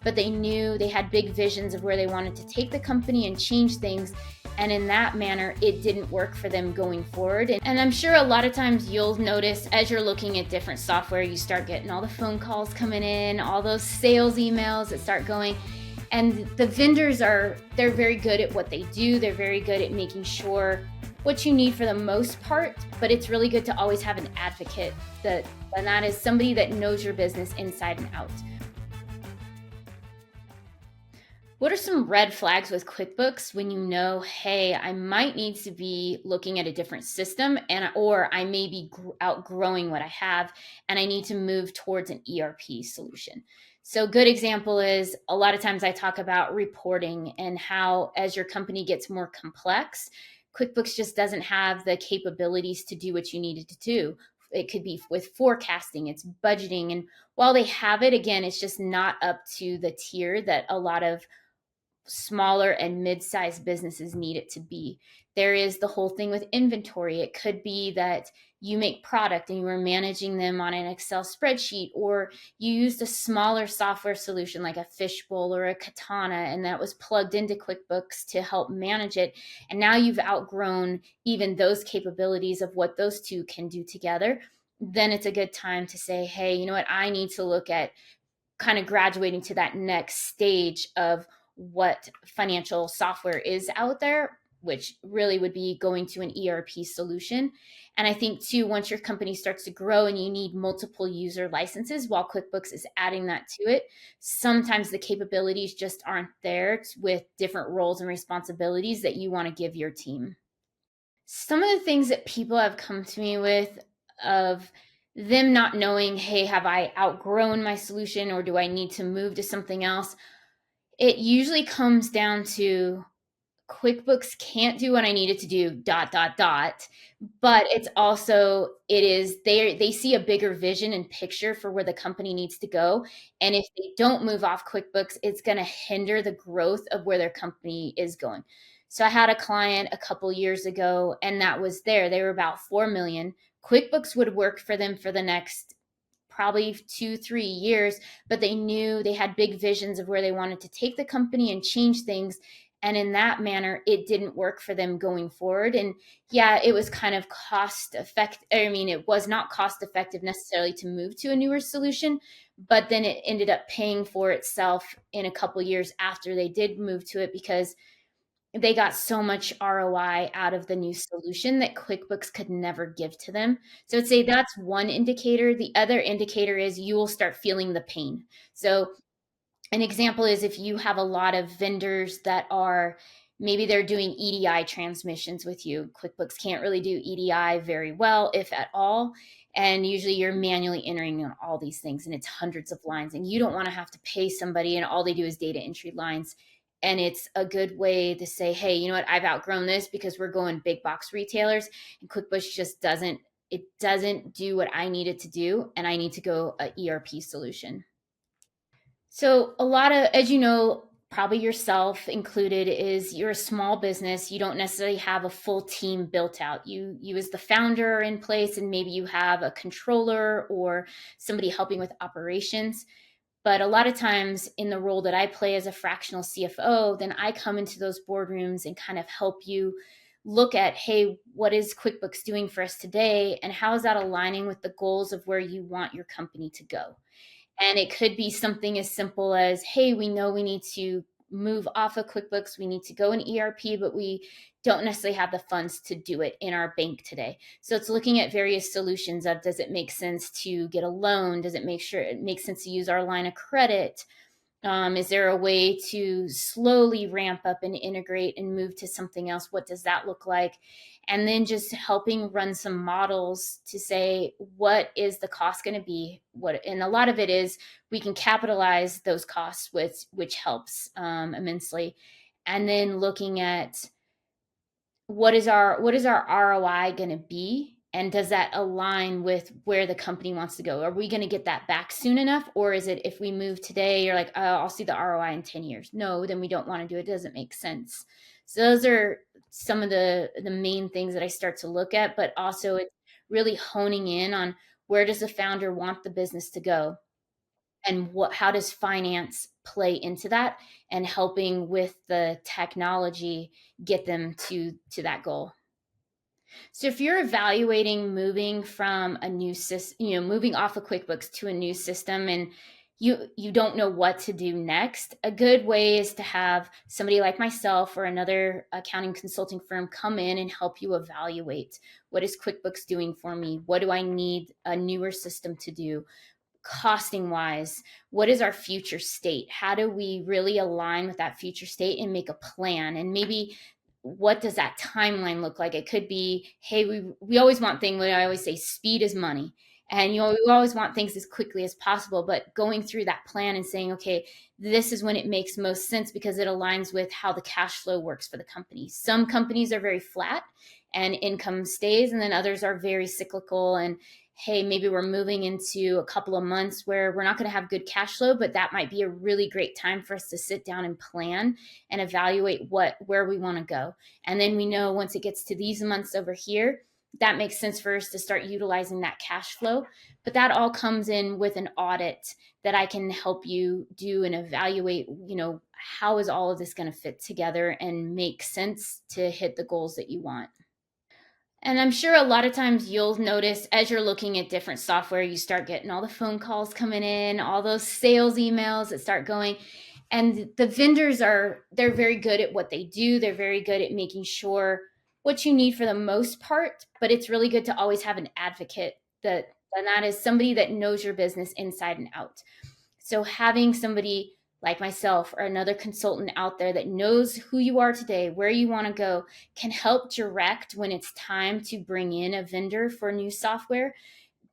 but they knew they had big visions of where they wanted to take the company and change things. And in that manner, it didn't work for them going forward. And I'm sure a lot of times you'll notice as you're looking at different software, you start getting all the phone calls coming in, all those sales emails that start going. And the vendors they're very good at what they do. They're very good at making sure what you need for the most part, but it's really good to always have an advocate and that is somebody that knows your business inside and out. What are some red flags with QuickBooks when you know, hey, I might need to be looking at a different system or I may be outgrowing what I have and I need to move towards an ERP solution? So good example is a lot of times I talk about reporting and how as your company gets more complex, QuickBooks just doesn't have the capabilities to do what you needed to do. It could be with forecasting, it's budgeting, and while they have it, again, it's just not up to the tier that a lot of smaller and mid-sized businesses need it to be. There is the whole thing with inventory. It could be that you make product and you are managing them on an Excel spreadsheet, or you used a smaller software solution like a Fishbowl or a Katana, and that was plugged into QuickBooks to help manage it. And now you've outgrown even those capabilities of what those two can do together. Then it's a good time to say, hey, you know what? I need to look at kind of graduating to that next stage of what financial software is out there, which really would be going to an ERP solution. And I think too, once your company starts to grow and you need multiple user licenses while QuickBooks is adding that to it, sometimes the capabilities just aren't there with different roles and responsibilities that you want to give your team. Some of the things that people have come to me with of them not knowing, hey, have I outgrown my solution or do I need to move to something else? It usually comes down to QuickBooks can't do what I need it to do, dot, dot, dot. But it's also, it is, they see a bigger vision and picture for where the company needs to go. And if they don't move off QuickBooks, it's going to hinder the growth of where their company is going. So I had a client a couple years ago, and that was there. They were about 4 million. QuickBooks would work for them for the next probably 2-3 years, but they knew they had big visions of where they wanted to take the company and change things. And in that manner, it didn't work for them going forward. And yeah, it was kind of cost effective. I mean, it was not cost effective necessarily to move to a newer solution, but then it ended up paying for itself in a couple years after they did move to it because they got so much ROI out of the new solution that QuickBooks could never give to them. So I'd say that's one indicator. The other indicator is you will start feeling the pain. So an example is if you have a lot of vendors that are maybe they're doing EDI transmissions with you. QuickBooks can't really do EDI very well, if at all. And usually you're manually entering on all these things and it's hundreds of lines and you don't want to have to pay somebody and all they do is data entry lines. And it's a good way to say, hey, you know what? I've outgrown this because we're going big box retailers and QuickBooks just doesn't do what I need it to do. And I need to go a ERP solution. So, a lot of, as you know, probably yourself included, is you're a small business. You don't necessarily have a full team built out. You as the founder are in place, and maybe you have a controller or somebody helping with operations. But a lot of times, in the role that I play as a fractional CFO, then I come into those boardrooms and kind of help you look at, hey, what is QuickBooks doing for us today, and how is that aligning with the goals of where you want your company to go? And it could be something as simple as, hey, we know we need to move off of QuickBooks. We need to go in ERP, but we don't necessarily have the funds to do it in our bank today. So it's looking at various solutions of, does it make sense to get a loan? Does it make sure it makes sense to use our line of credit? Is there a way to slowly ramp up and integrate and move to something else? What does that look like? And then just helping run some models to say, what is the cost going to be? And a lot of it is we can capitalize those costs which helps immensely. And then looking at what is our ROI going to be? And does that align with where the company wants to go? Are we going to get that back soon enough? Or is it, if we move today, you're like, oh, I'll see the ROI in 10 years. No, then we don't want to do it. It doesn't make sense. So those are some of the main things that I start to look at, but also it's really honing in on where does the founder want the business to go? and how does finance play into that, and helping with the technology get them to that goal. So if you're evaluating moving from a new system, moving off of QuickBooks to a new system, and you don't know what to do next, a good way is to have somebody like myself or another accounting consulting firm come in and help you evaluate, what is QuickBooks doing for me? What do I need a newer system to do? Costing wise, what is our future state? How do we really align with that future state and make a plan? And maybe what does that timeline look like? It could be, hey, we always want things, what I always say, speed is money. And we always want things as quickly as possible, but going through that plan and saying, okay, this is when it makes most sense because it aligns with how the cash flow works for the company. Some companies are very flat and income stays, and then others are very cyclical, and hey, maybe we're moving into a couple of months where we're not going to have good cash flow, but that might be a really great time for us to sit down and plan and evaluate where we want to go. And then we know once it gets to these months over here, that makes sense for us to start utilizing that cash flow. But that all comes in with an audit that I can help you do and evaluate, how is all of this going to fit together and make sense to hit the goals that you want. And I'm sure a lot of times you'll notice as you're looking at different software, you start getting all the phone calls coming in, all those sales emails that start going. And the vendors they're very good at what they do. They're very good at making sure what you need for the most part, but it's really good to always have an advocate and that is somebody that knows your business inside and out. So having somebody like myself or another consultant out there that knows who you are today, where you want to go, can help direct when it's time to bring in a vendor for new software,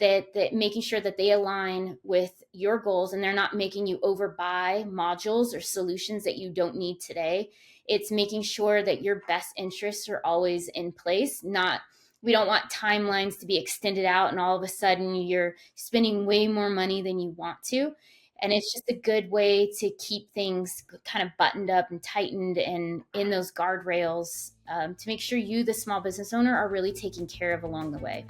that making sure that they align with your goals and they're not making you overbuy modules or solutions that you don't need today. It's making sure that your best interests are always in place. Not We don't want timelines to be extended out and all of a sudden you're spending way more money than you want to. And it's just a good way to keep things kind of buttoned up and tightened and in those guardrails, to make sure you, the small business owner, are really taken care of along the way.